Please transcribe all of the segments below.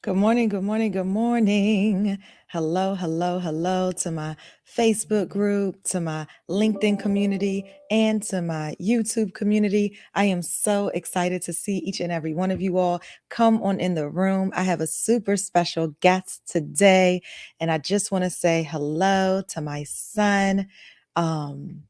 Good morning, good morning, good morning. Hello, hello, hello to my Facebook group, to my LinkedIn community, and to my YouTube community. I am so excited to see each and every one of you all come on in the room. I have a super special guest today, and I just want to say hello to my son. Um,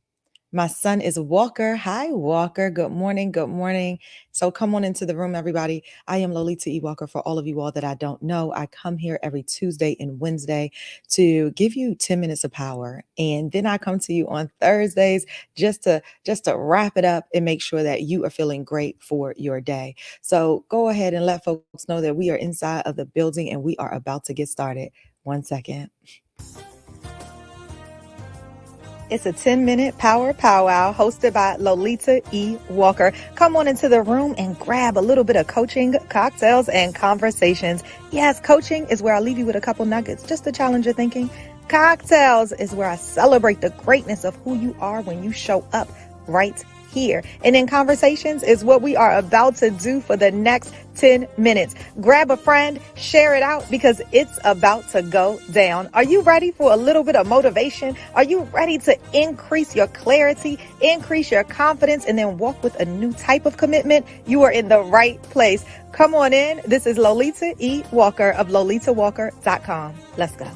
my son is Walker. Hi, Walker. Good morning. Good morning. So come on into the room, everybody. I am Lolita E. Walker. For all of you all that I don't know, I come here every Tuesday and Wednesday to give you 10 minutes of power. And then I come to you on Thursdays just to wrap it up and make sure that you are feeling great for your day. So go ahead and let folks know that we are inside of the building and we are about to get started. 1 second. It's a 10-minute power powwow hosted by Lolita E. Walker. Come on into the room and grab a little bit of coaching, cocktails, and conversations. Yes, coaching is where I leave you with a couple nuggets just to challenge your thinking. Cocktails is where I celebrate the greatness of who you are when you show up right here. And in conversations is what we are about to do for the next 10 minutes. Grab a friend, share it out because it's about to go down. Are you ready for a little bit of motivation? Are you ready to increase your clarity, increase your confidence, and then walk with a new type of commitment? You are in the right place. Come on in. This is Lolita E. Walker of LolitaWalker.com. Let's go.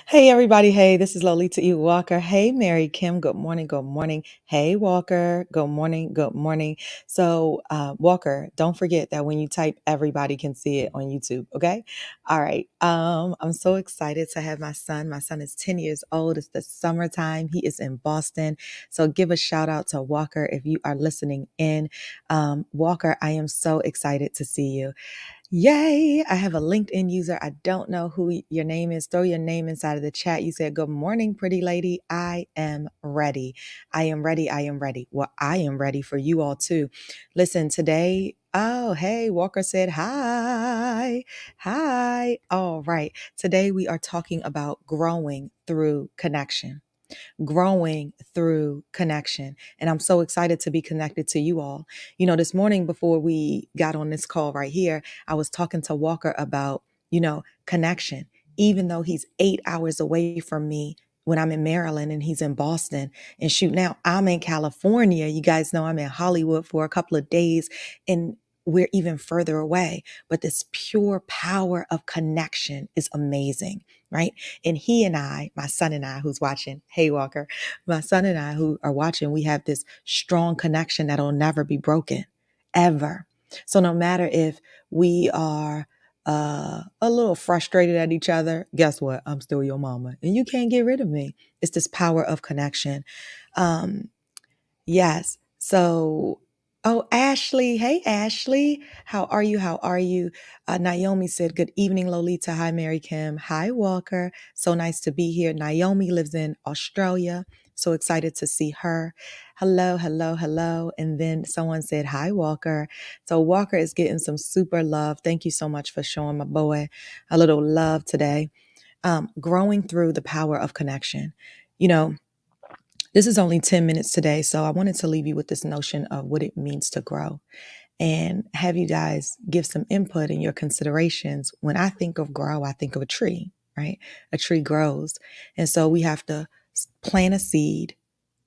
Hey, everybody. Hey, this is Lolita E. Walker. Hey, Mary Kim. Good morning. Good morning. Hey, Walker. Good morning. Good morning. So, Walker, don't forget that when you type, everybody can see it on YouTube. Okay. All right. I'm so excited to have my son. My son is 10 years old. It's the summertime. He is in Boston. So give a shout out to Walker if you are listening in. Walker, I am so excited to see you. Yay! I have a LinkedIn user. I don't know who your name is. Throw your name inside of the chat. You said, "Good morning, pretty lady. I am ready. I am ready. I am ready." Well, I am ready for you all too. Listen, today, oh, hey, Walker said, hi. Hi. All right. Today we are talking about growing through connection, growing through connection. And I'm so excited to be connected to you all. You know, this morning before we got on this call right here, I was talking to Walker about, connection. Even though he's 8 hours away from me when I'm in Maryland and he's in Boston. And shoot, now I'm in California. You guys know I'm in Hollywood for a couple of days and we're even further away. But this pure power of connection is amazing, right? And he and I, my son and I, who's watching, hey Walker, my son and I who are watching, we have this strong connection that'll never be broken, ever. So no matter if we are a little frustrated at each other, guess what? I'm still your mama, and you can't get rid of me. It's this power of connection. Um, Yes. So, oh, Ashley. Hey, Ashley. How are you? How are you? Naomi said, "Good evening, Lolita. Hi, Mary Kim. Hi, Walker. So nice to be here." Naomi lives in Australia. So excited to see her. Hello, hello, hello. And then someone said, "Hi, Walker." So Walker is getting some super love. Thank you so much for showing my boy a little love today. Growing through the power of connection. You know, this is only 10 minutes today, so I wanted to leave you with this notion of what it means to grow and have you guys give some input in your considerations. When I think of grow, I think of a tree, right? A tree grows. And so we have to plant a seed,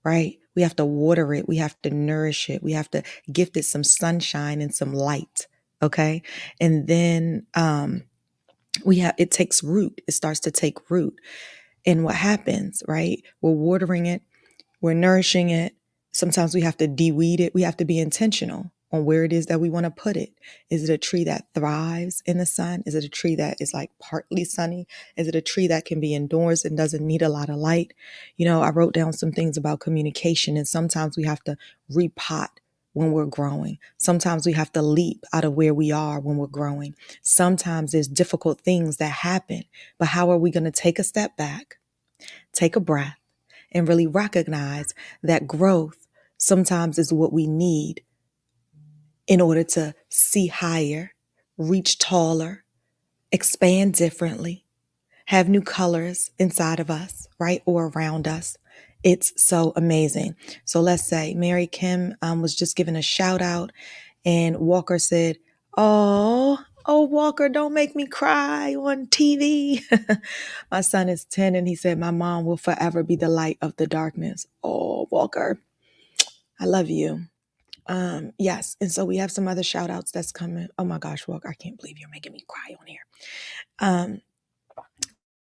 right? We have to water it. We have to nourish it. We have to gift it some sunshine and some light, okay? And then it takes root. It starts to take root. And what happens, right? We're watering it. We're nourishing it. Sometimes we have to de-weed it. We have to be intentional on where it is that we want to put it. Is it a tree that thrives in the sun? Is it a tree that is like partly sunny? Is it a tree that can be indoors and doesn't need a lot of light? I wrote down some things about communication, and sometimes we have to repot when we're growing. Sometimes we have to leap out of where we are when we're growing. Sometimes there's difficult things that happen, but how are we going to take a step back, take a breath, and really recognize that growth sometimes is what we need in order to see higher, reach taller, expand differently, have new colors inside of us, right? Or around us. It's so amazing. So let's say Mary Kim was just given a shout out, and Walker said, oh, Walker, don't make me cry on TV. My son is 10, and he said, my mom will forever be the light of the darkness. Oh, Walker, I love you. Yes. And so we have some other shout outs that's coming. Oh my gosh, Walker, I can't believe you're making me cry on here. Um,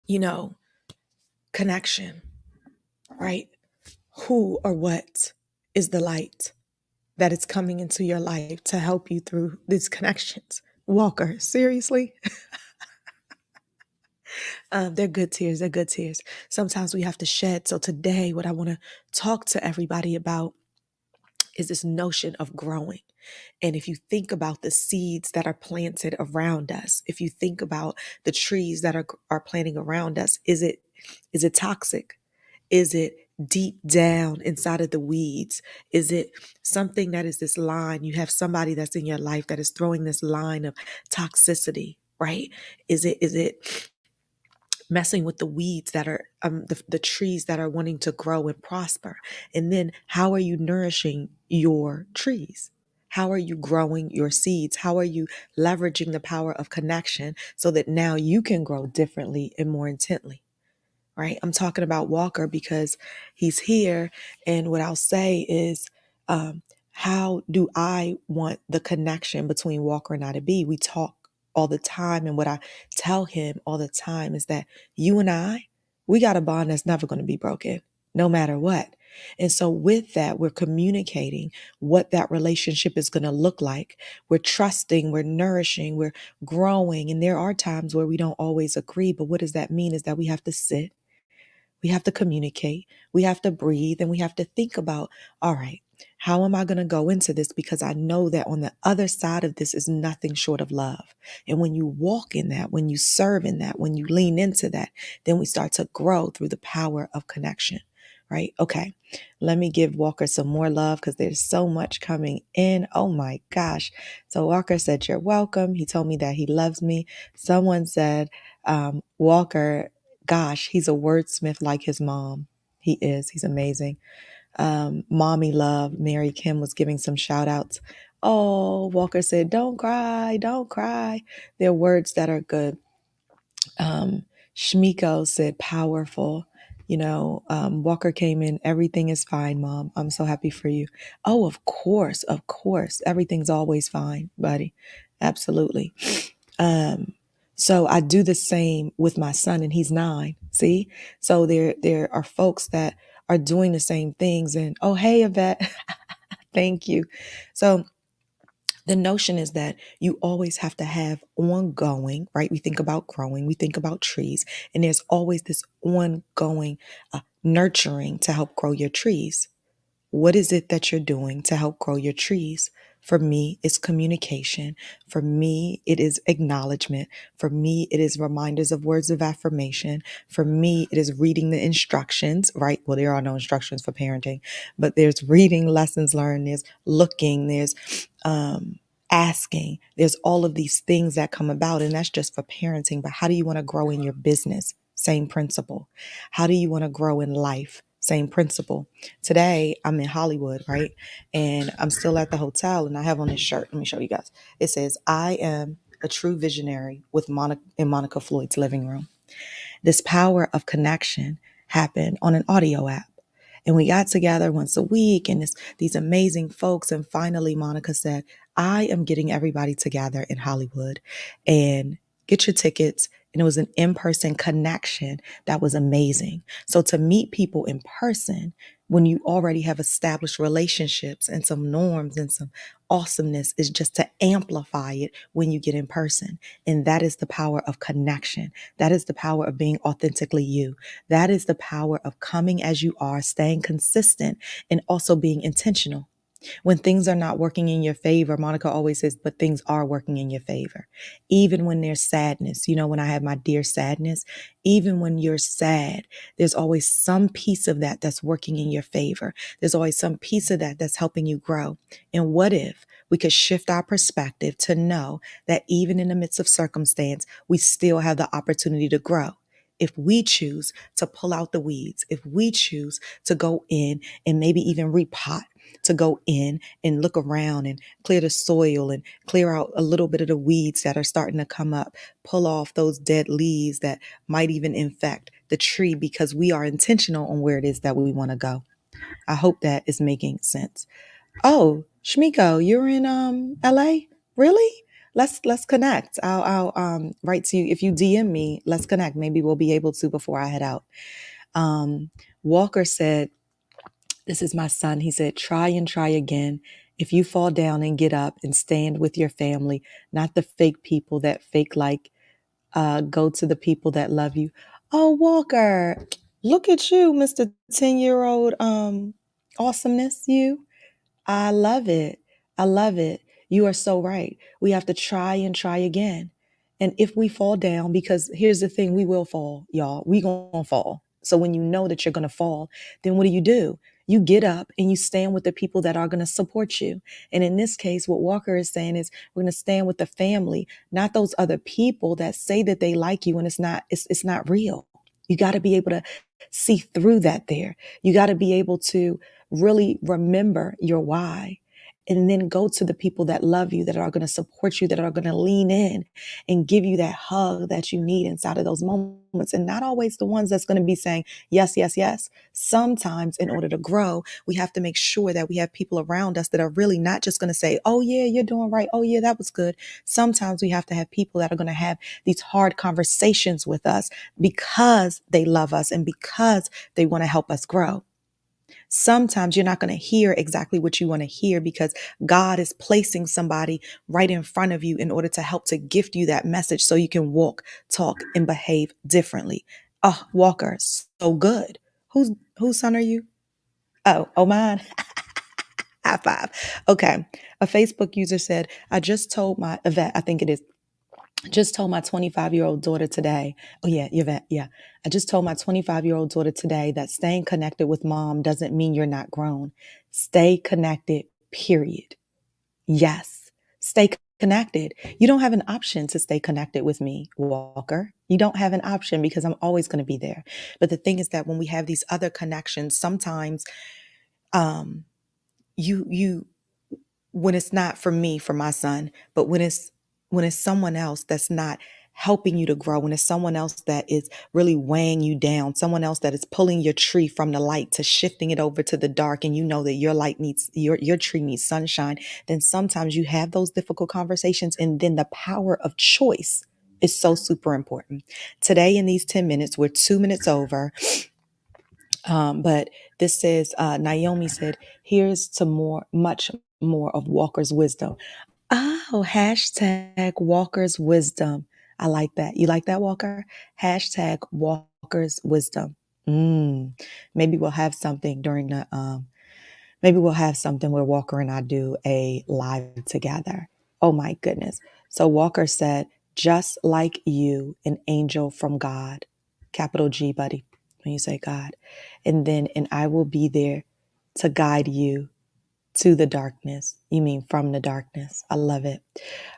you know, connection, right? Who or what is the light that is coming into your life to help you through these connections? Walker, seriously? They're good tears. They're good tears. Sometimes we have to shed. So today, what I want to talk to everybody about is this notion of growing. And if you think about the seeds that are planted around us, if you think about the trees that are planting around us, is it toxic? Is it deep down inside of the weeds? Is it something that is this line? You have somebody that's in your life that is throwing this line of toxicity, right? Is it messing with the weeds that are the trees that are wanting to grow and prosper? And then how are you nourishing your trees? How are you growing your seeds? How are you leveraging the power of connection so that now you can grow differently and more intently? Right? I'm talking about Walker because he's here. And what I'll say is, how do I want the connection between Walker and I to be? We talk all the time. And what I tell him all the time is that you and I, we got a bond that's never going to be broken, no matter what. And so with that, we're communicating what that relationship is going to look like. We're trusting, we're nourishing, we're growing. And there are times where we don't always agree. But what does that mean is that we have to sit, we have to communicate, we have to breathe, and we have to think about, all right, how am I going to go into this? Because I know that on the other side of this is nothing short of love. And when you walk in that, when you serve in that, when you lean into that, then we start to grow through the power of connection, right? Okay, let me give Walker some more love because there's so much coming in. Oh my gosh. So Walker said, you're welcome. He told me that he loves me. Someone said, Walker, gosh, he's a wordsmith like his mom. He is. He's amazing. Mommy love. Mary Kim was giving some shout outs. Oh, Walker said, don't cry, don't cry. They're words that are good. Shmiko said, powerful. Walker came in, everything is fine, Mom. I'm so happy for you. Oh, of course, of course. Everything's always fine, buddy. Absolutely. So I do the same with my son, and he's 9. See? So there are folks that are doing the same things. And oh, hey, Yvette, thank you. So the notion is that you always have to have ongoing, right? We think about growing, we think about trees, and there's always this ongoing nurturing to help grow your trees. What is it that you're doing to help grow your trees? For me, it's communication. For me, it is acknowledgement. For me, it is reminders of words of affirmation. For me, it is reading the instructions, right? Well, there are no instructions for parenting, but there's reading, lessons learned, there's looking, there's asking, there's all of these things that come about, and that's just for parenting. But how do you want to grow in your business? Same principle. How do you want to grow in life? Same principle. Today, I'm in Hollywood, right? And I'm still at the hotel, and I have on this shirt. Let me show you guys. It says, I am a true visionary with Monica Floyd's living room. This power of connection happened on an audio app. And we got together once a week, and these amazing folks. And finally, Monica said, I am getting everybody together in Hollywood, and get your tickets. And it was an in-person connection that was amazing. So to meet people in person, when you already have established relationships and some norms and some awesomeness, is just to amplify it when you get in person. And that is the power of connection. That is the power of being authentically you. That is the power of coming as you are, staying consistent, and also being intentional. When things are not working in your favor, Monica always says, but things are working in your favor. Even when there's sadness, when I have my dear sadness, even when you're sad, there's always some piece of that that's working in your favor. There's always some piece of that that's helping you grow. And what if we could shift our perspective to know that even in the midst of circumstance, we still have the opportunity to grow? if we choose to pull out the weeds, if we choose to go in and maybe even repot, to go in and look around and clear the soil and clear out a little bit of the weeds that are starting to come up, pull off those dead leaves that might even infect the tree because we are intentional on where it is that we want to go. I hope that is making sense. Oh, Shmiko, you're in LA? Really? Let's connect. I'll write to you. If you DM me, let's connect. Maybe we'll be able to before I head out. Um, Walker said, this is my son. He said, try and try again. If you fall down and get up and stand with your family, not the fake people that fake like, go to the people that love you. Oh, Walker, look at you, Mr. 10-year-old awesomeness, you. I love it. I love it. You are so right. We have to try and try again. And if we fall down, because here's the thing, we will fall, y'all. We gonna fall. So when you know that you're gonna fall, then what do? You get up and you stand with the people that are gonna support you. And in this case, what Walker is saying is we're gonna stand with the family, not those other people that say that they like you and it's not real. You got to be able to see through that there. You got to be able to really remember your why and then go to the people that love you, that are going to support you, that are going to lean in and give you that hug that you need inside of those moments. And not always the ones that's going to be saying, yes, yes, yes. Sometimes in order to grow, we have to make sure that we have people around us that are really not just going to say, oh yeah, you're doing right. Oh yeah, that was good. Sometimes we have to have people that are going to have these hard conversations with us because they love us and because they want to help us grow. Sometimes you're not going to hear exactly what you want to hear because God is placing somebody right in front of you in order to help to gift you that message so you can walk, talk, and behave differently. Oh, Walker, so good. Whose son are you? Oh, mine. High five. Okay. A Facebook user said, I just told my Yvette, I think it is, just told my 25-year-old daughter today. Oh, yeah, Yvette. Yeah. I just told my 25-year-old daughter today that staying connected with mom doesn't mean you're not grown. Stay connected, period. Yes. Stay connected. You don't have an option to stay connected with me, Walker. You don't have an option because I'm always going to be there. But the thing is that when we have these other connections, sometimes um, you when it's not for me, for my son, but when it's someone else that's not helping you to grow, when it's someone else that is really weighing you down, someone else that is pulling your tree from the light to shifting it over to the dark, and you know that your light needs your tree needs sunshine, then sometimes you have those difficult conversations, and then the power of choice is so super important. Today in these 10 minutes, we're 2 minutes over. But this says, Naomi said, here's to much more of Walker's wisdom. Oh, hashtag Walker's wisdom. I like that. You like that, Walker? Hashtag Walker's wisdom. Mm. Maybe we'll have something during maybe we'll have something where Walker and I do a live together. Oh my goodness. So Walker said, just like you, an angel from God, capital G, buddy, when you say God. And I will be there to guide you to the darkness. You mean from the darkness. I love it.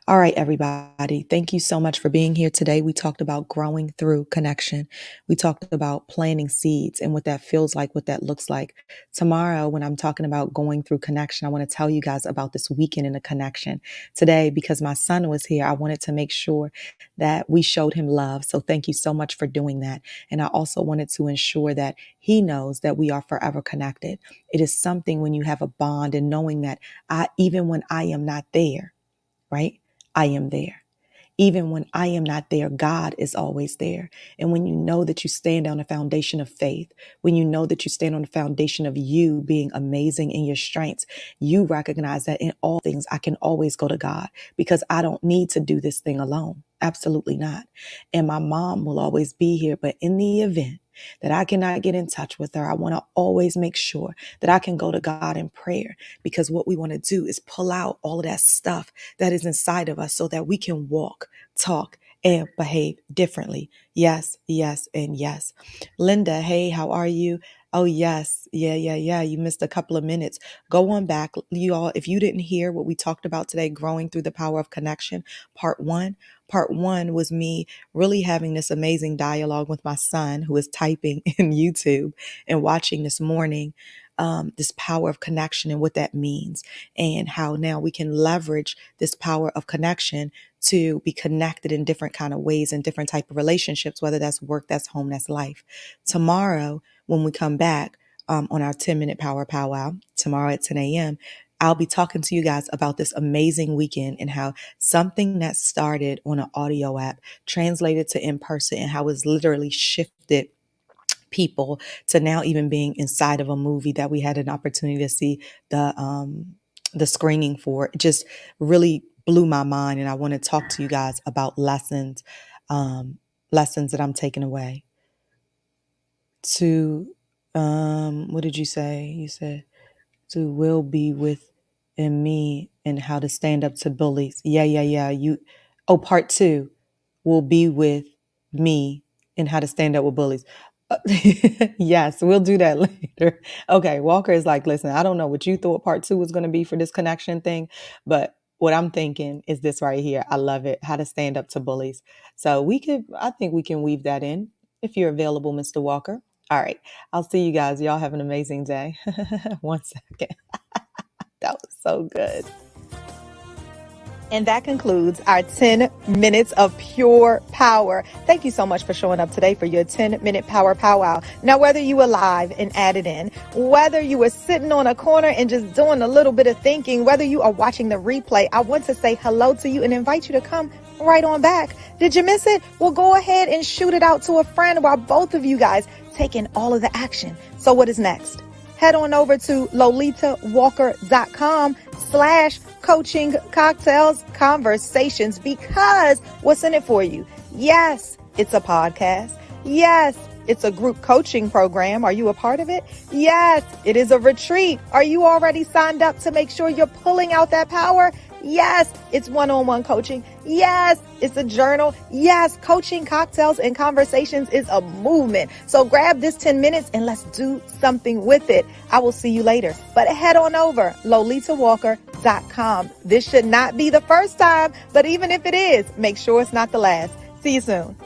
All right, everybody. Thank you so much for being here today. We talked about growing through connection. We talked about planting seeds and what that feels like, what that looks like. Tomorrow, when I'm talking about going through connection, I want to tell you guys about this weekend in a connection. Today, because my son was here, I wanted to make sure that we showed him love. So thank you so much for doing that. And I also wanted to ensure that he knows that we are forever connected. It is something when you have a bond and knowing that even when I am not there, right? I am there. Even when I am not there, God is always there. And when you know that you stand on a foundation of faith, when you know that you stand on the foundation of you being amazing in your strengths, you recognize that in all things, I can always go to God because I don't need to do this thing alone. Absolutely not. And my mom will always be here. But in the event that I cannot get in touch with her, I want to always make sure that I can go to God in prayer, because what we want to do is pull out all of that stuff that is inside of us so that we can walk, talk, and behave differently. Yes, yes, and yes. Linda, hey, how are you? Oh, yes. Yeah, yeah, yeah. You missed a couple of minutes. Go on back. You all, if you didn't hear what we talked about today, growing through the power of connection, part one. Part one was me really having this amazing dialogue with my son who is typing in YouTube and watching this morning, this power of connection and what that means, and how now we can leverage this power of connection to be connected in different kind of ways and different type of relationships, whether that's work, that's home, that's life. Tomorrow, when we come back on our 10-minute power powwow tomorrow at 10 a.m., I'll be talking to you guys about this amazing weekend and how something that started on an audio app translated to in person and how it's literally shifted people to now even being inside of a movie that we had an opportunity to see the screening for. It just really blew my mind, and I want to talk to you guys about lessons that I'm taking away to what did you say? You said to will be with in me and how to stand up to bullies. Yeah. Part two will be with me and how to stand up with bullies. Uh, yes, we'll do that later. Okay, Walker is like, listen, I don't know what you thought part two was going to be for this connection thing, but what I'm thinking is this right here. I love it. How to stand up to bullies. So I think we can weave that in if you're available, Mr. Walker. All right. I'll see you guys. Y'all have an amazing day. 1 second. That was so good. And that concludes our 10 minutes of pure power. Thank you so much for showing up today for your 10-minute power powwow. Now, whether you were live and added in, whether you were sitting on a corner and just doing a little bit of thinking, whether you are watching the replay, I want to say hello to you and invite you to come right on back. Did you miss it? Well, go ahead and shoot it out to a friend while both of you guys taking all of the action. So what is next? Head on over to lolitawalker.com/coaching cocktails conversations, because what's in it for you? Yes, it's a podcast. Yes, it's a group coaching program. Are you a part of it? Yes, it is a retreat. Are you already signed up to make sure you're pulling out that power? Yes, it's one-on-one coaching. Yes, it's a journal. Yes, coaching cocktails and conversations is a movement. So grab this 10 minutes and let's do something with it. I will see you later. But head on over, lolitawalker.com. This should not be the first time, but even if it is, make sure it's not the last. See you soon.